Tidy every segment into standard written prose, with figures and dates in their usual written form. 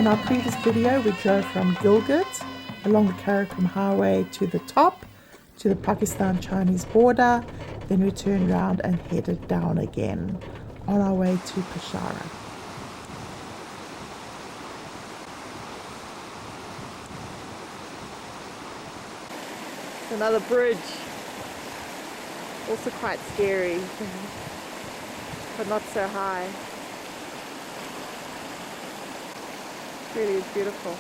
In our previous video, we drove from Gilgit along the Karakoram Highway to the top, to the Pakistan-Chinese border, then we turned around and headed down again on our way to Peshawar. Another bridge, also quite scary, but not so high. Really is beautiful.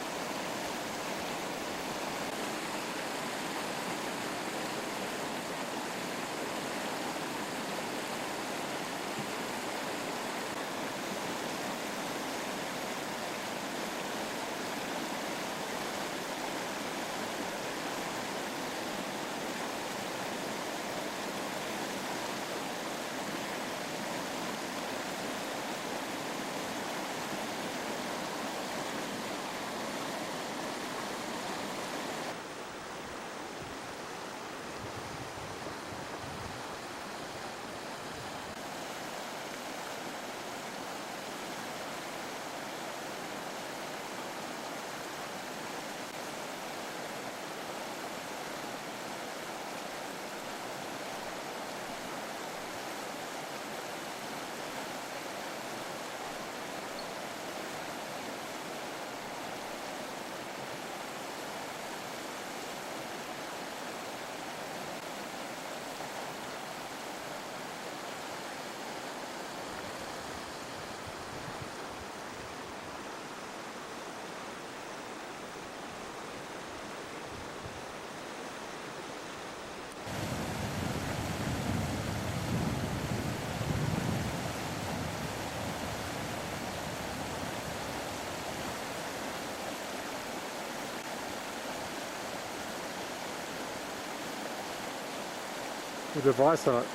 The device on it.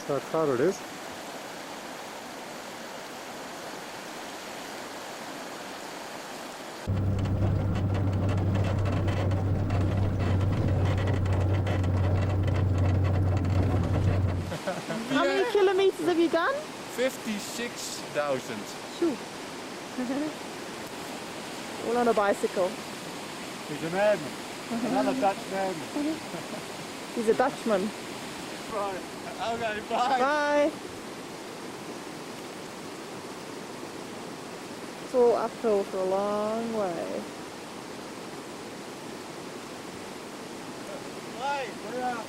That's how crowded it is. How many kilometers have you done? 56,000. Shoo. All on a bicycle. He's a madman. Another Dutch madman. He's a Dutchman. Right. Okay, bye. Bye. It's all uphill for a long way. Bye. Yeah.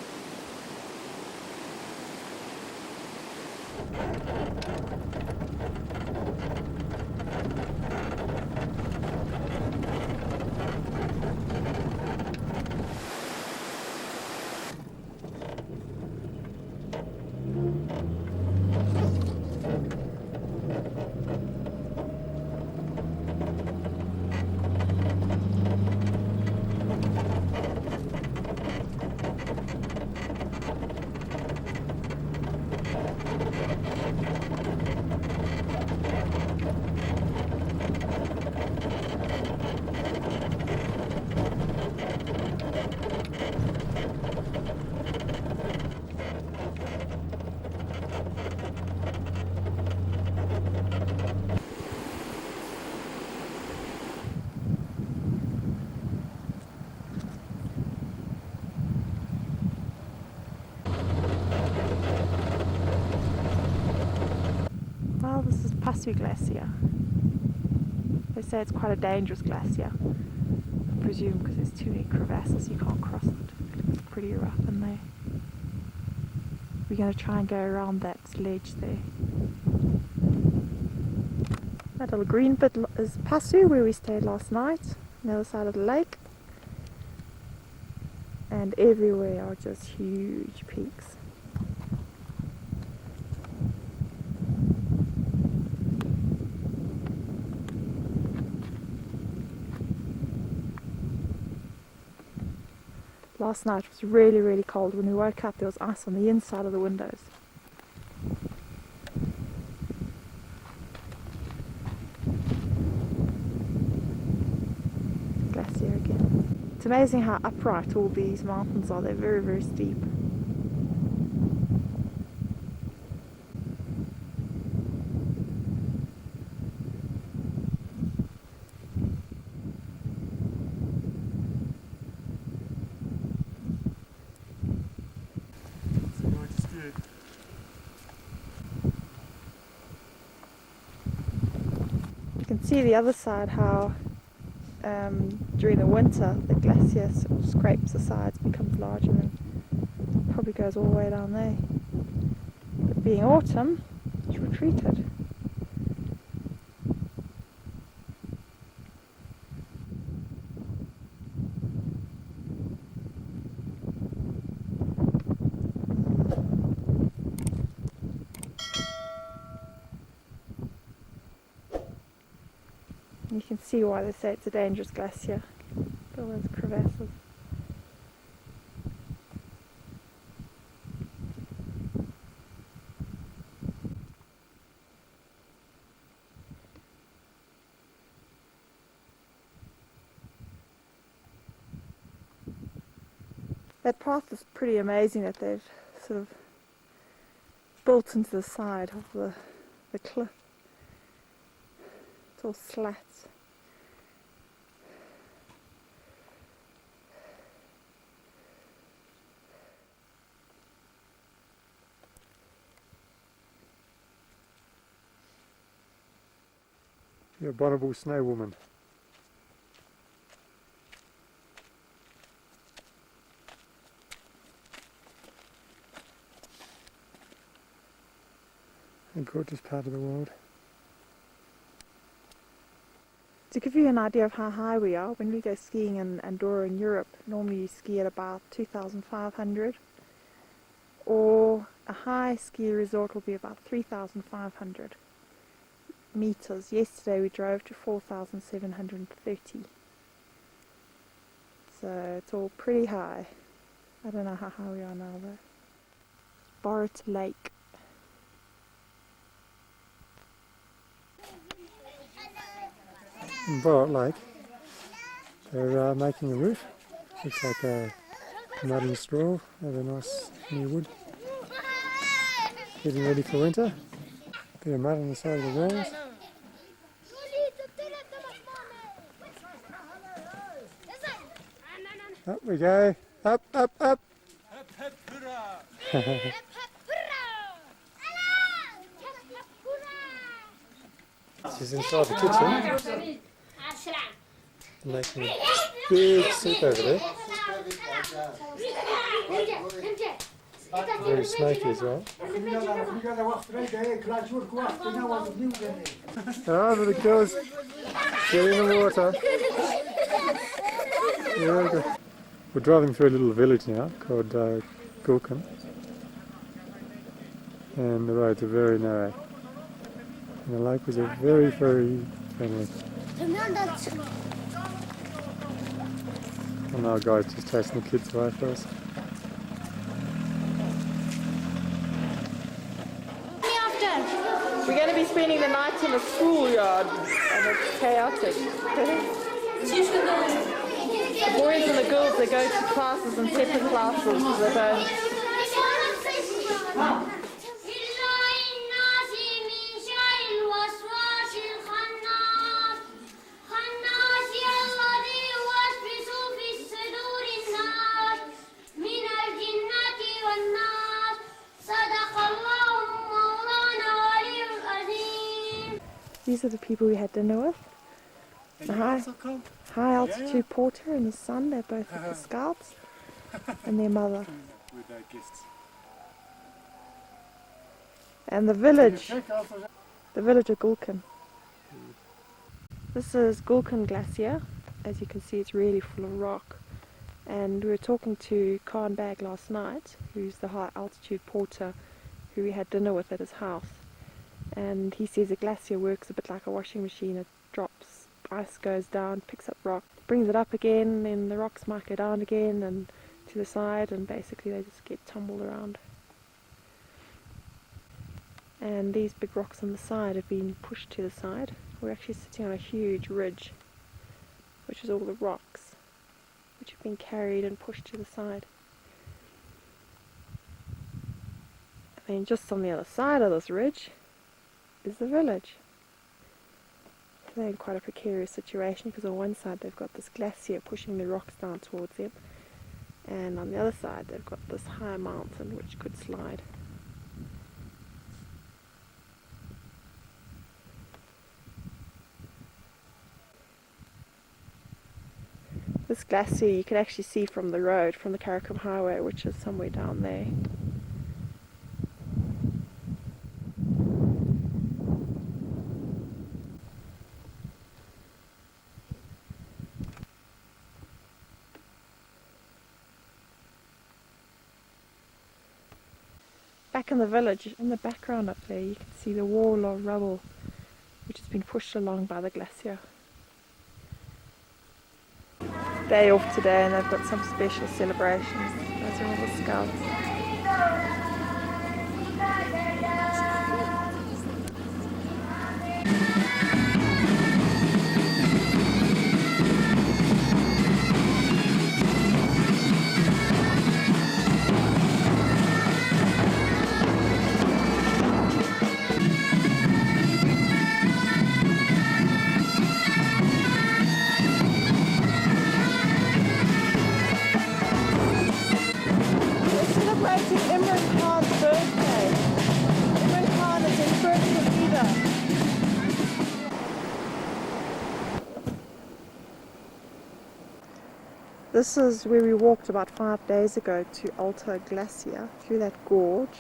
Well, this is Passu Glacier. They say it's quite a dangerous glacier. I presume because there's too many crevasses, you can't cross it. It's pretty rough in there. We're going to try and go around that ledge there. That little green bit is Passu, where we stayed last night, on the other side of the lake. And everywhere are just huge peaks. Last night was really, really cold. When we woke up, there was ice on the inside of the windows. Glacier again. It's amazing how upright all these mountains are. They're very, very steep. see the other side how during the winter the glacier sort of scrapes the sides, becomes larger, and then probably goes all the way down there. But being autumn, it's retreated. You can see why they say it's a dangerous glacier. All those crevasses. That path is pretty amazing that they've sort of built into the side of the cliff. It's all slats. The abominable snow woman. A gorgeous part of the world. To give you an idea of how high we are, when we go skiing in Andorra in Europe, normally you ski at about 2,500, or a high ski resort will be about 3,500 meters. Yesterday we drove to 4,730. So it's all pretty high. I don't know how high we are now though. Borrowed Lake. In Borrowed Lake, they're making a roof. Looks like a mud and straw over nice new wood. Getting ready for winter. Bit of mud on the side of the walls. Up we go. Up, up, up. She's inside the kitchen. Making a big soup over there. Very smoky as well. Ah, the girls get in the water. Yeah, okay. We're driving through a little village now called Gilgit, and the roads are very narrow. And the locals are very, very friendly. And our guy's just chasing the kids away for us. We're going to be spending the night in a schoolyard, and it's chaotic. The boys and the girls, they go to classes and separate classes. They don't. These are the people we had dinner with. The high altitude porter and his son, they're both with the scouts, and their mother. With their guests. And the village of Gilgit. This is Gilgit Glacier. As you can see, it's really full of rock. And we were talking to Khan Bag last night, who's the high altitude porter who we had dinner with at his house. And he says a glacier works a bit like a washing machine. It drops, ice goes down, picks up rock, brings it up again, then the rocks might go down again and to the side, and basically they just get tumbled around. And these big rocks on the side have been pushed to the side. We're actually sitting on a huge ridge, which is all the rocks, which have been carried and pushed to the side. And then just on the other side of this ridge is the village. They're in quite a precarious situation because on one side they've got this glacier pushing the rocks down towards them, and on the other side they've got this high mountain which could slide. This glacier you can actually see from the road, from the Karakoram Highway, which is somewhere down there. Back in the village, in the background up there, you can see the wall of rubble which has been pushed along by the glacier. Day off today and they've got some special celebrations. Those are all the scouts. This is where we walked about 5 days ago to Alta Glacier, through that gorge.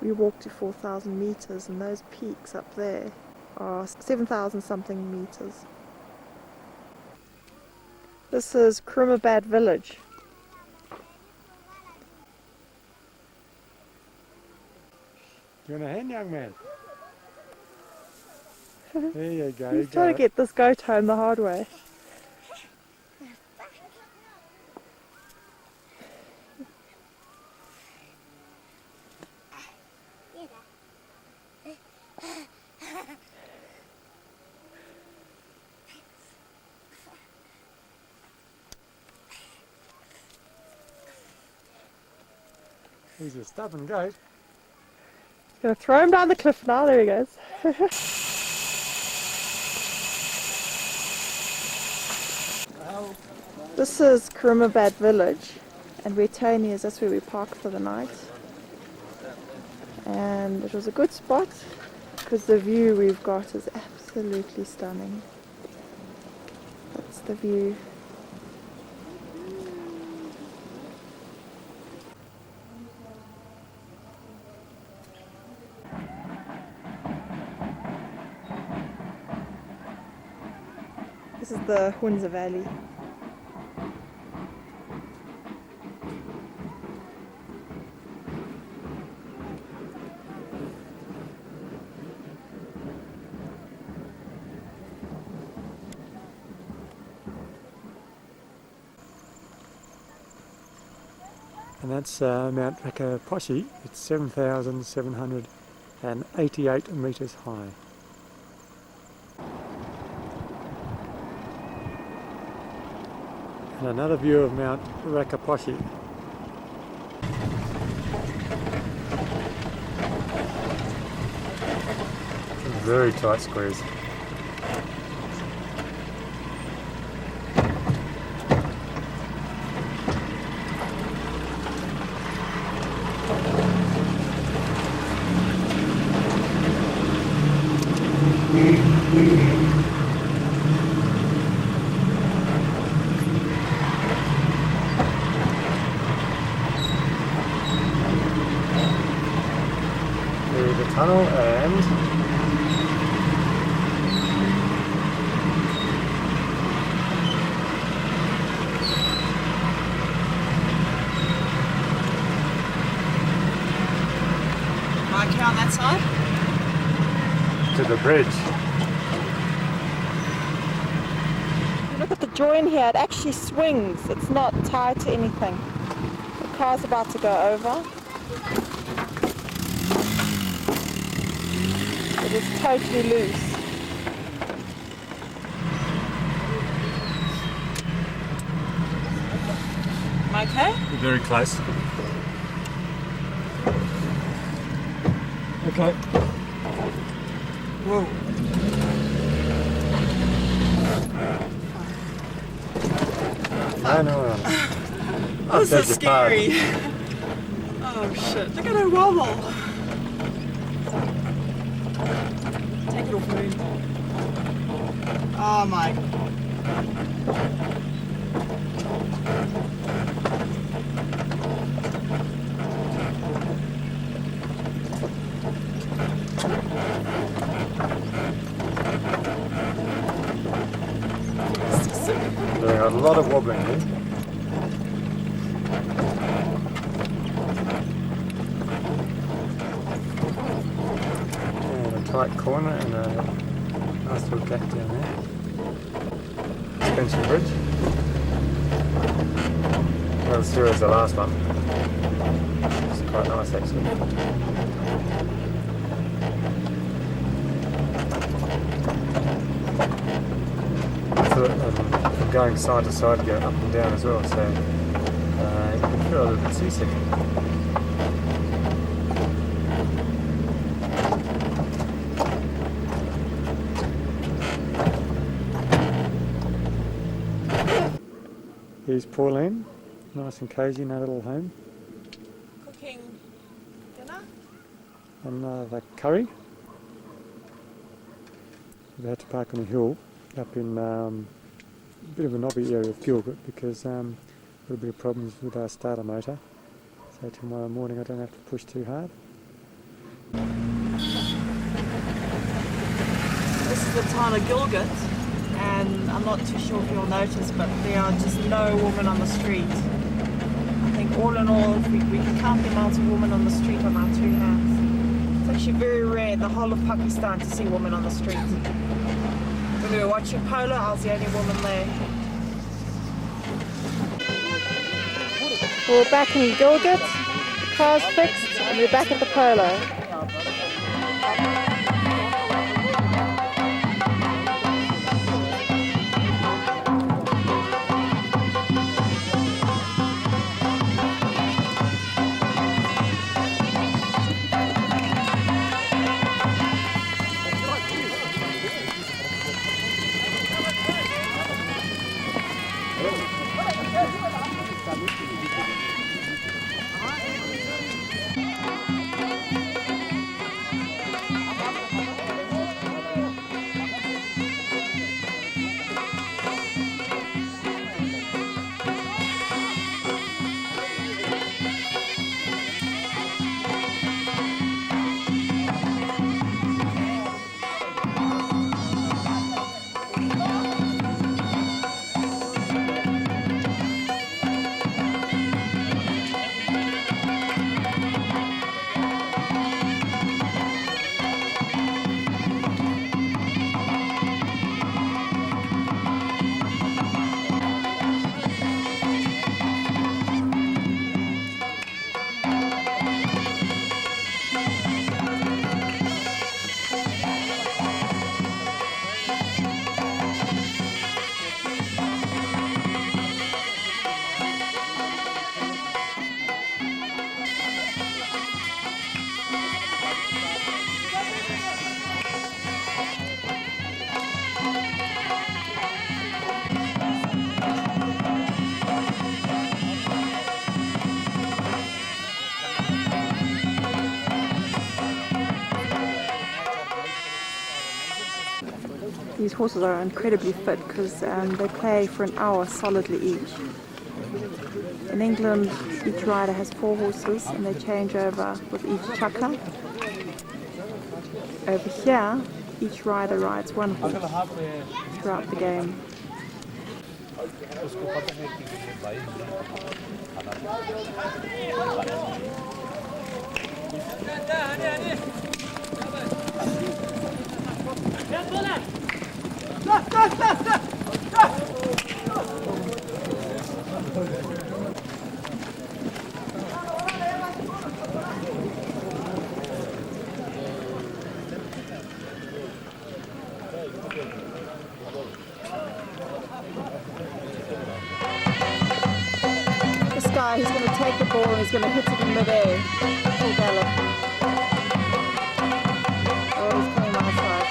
We walked to 4,000 meters and those peaks up there are 7,000 something meters. This is Kurumabad village. You want a hand, young man? There you go. He's trying to get this goat home the hard way. He's a stubborn goat. Gonna throw him down the cliff now, there he goes. This is Kurumabad village, and where Tony is, that's where we parked for the night. And it was a good spot because the view we've got is absolutely stunning. That's the view. This is the Hunza Valley. And that's Mount Rakaposhi. It's 7,788 metres high. And another view of Mount Rakaposhi. Very tight squeeze. Through the tunnel and Okay, on that side? to the bridge. Look at the join here, it actually swings. It's not tied to anything. The car's about to go over. It is totally loose. Okay. Very close. Okay. Whoa. No. Oh, so scary. Oh shit, look at her wobble. Take it off, Moon. Oh my. lot of wobbling here. And a tight corner and a nice little gap down there. Suspension bridge. Not as through as the last one. It's quite nice actually. From going side to side, go up and down as well, so you can feel a little bit seasick. Here's Pauline, nice and cosy in her little home. Cooking dinner? Another curry. We had to park on a hill up in a bit of a knobby area of Gilgit because a little bit of problems with our starter motor. So tomorrow morning I don't have to push too hard. This is the town of Gilgit, and I'm not too sure if you'll notice, but there are just no women on the street. I think all in all, if we can count the amount of women on the street on our two hands. It's actually very rare in the whole of Pakistan to see women on the street. When we were watching Polo, I was the only woman there. We're back in Gilgit, the car's fixed, and we're back at the Polo. These horses are incredibly fit because they play for an hour solidly each. In England, each rider has 4 horses and they change over with each chukka. Over here, each rider rides 1 horse throughout the game. This guy, he's going to take the ball and he's going to hit it in midair. Full gallop. Oh, he's coming my side.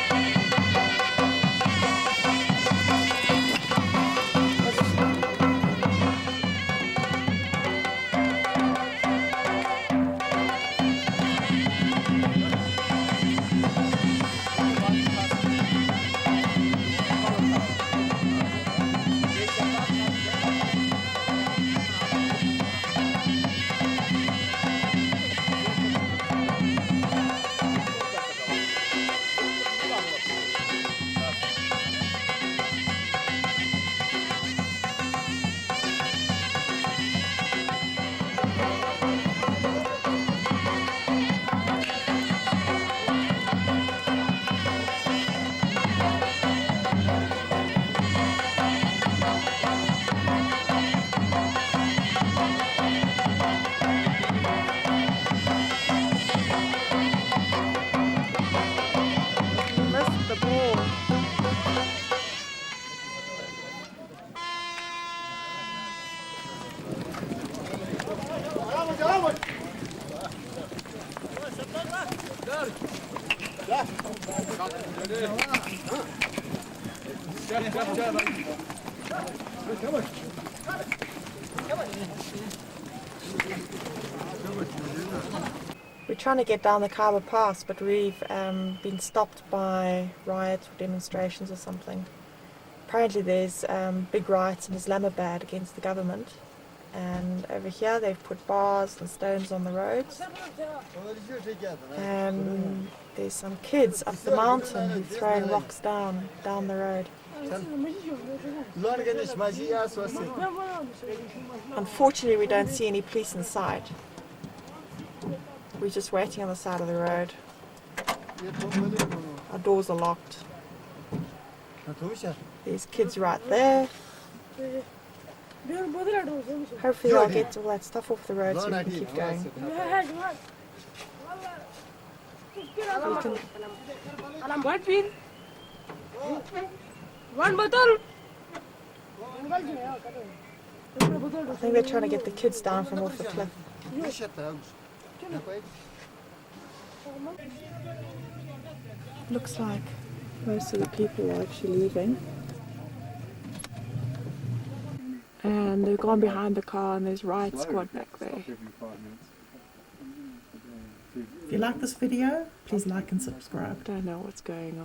We're trying to get down the Khyber Pass, but we've been stopped by riots or demonstrations or something. Apparently there's big riots in Islamabad against the government, and over here they've put bars and stones on the roads. There's some kids up the mountain who are throwing rocks down the road. Unfortunately, we don't see any police in sight. We're just waiting on the side of the road. Our doors are locked. There's kids right there. Hopefully they'll get all that stuff off the road so we can keep going. One bottle. I think they're trying to get the kids down from off the cliff. Looks like most of the people are actually leaving. And they've gone behind the car and there's riot squad back there. If you like this video, please like and subscribe. Don't know what's going on.